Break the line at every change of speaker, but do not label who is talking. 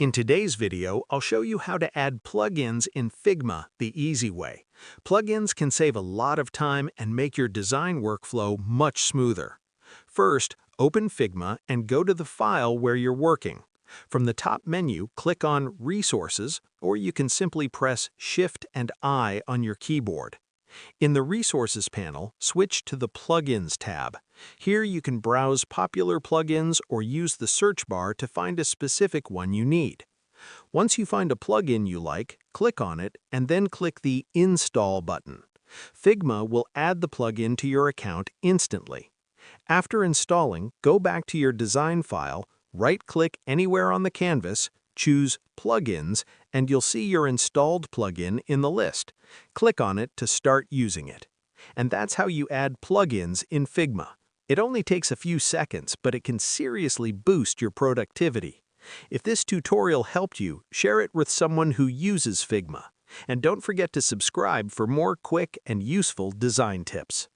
In today's video, I'll show you how to add plugins in Figma the easy way. Plugins can save a lot of time and make your design workflow much smoother. First, open Figma and go to the file where you're working. From the top menu, click on Resources, or you can simply press Shift and I on your keyboard. In the Resources panel, switch to the Plugins tab. Here you can browse popular plugins or use the search bar to find a specific one you need. Once you find a plugin you like, click on it and then click the Install button. Figma will add the plugin to your account instantly. After installing, go back to your design file, right-click anywhere on the canvas, choose Plugins, and you'll see your installed plugin in the list. Click on it to start using it. And that's how you add plugins in Figma. It only takes a few seconds, but it can seriously boost your productivity. If this tutorial helped you, share it with someone who uses Figma. And don't forget to subscribe for more quick and useful design tips.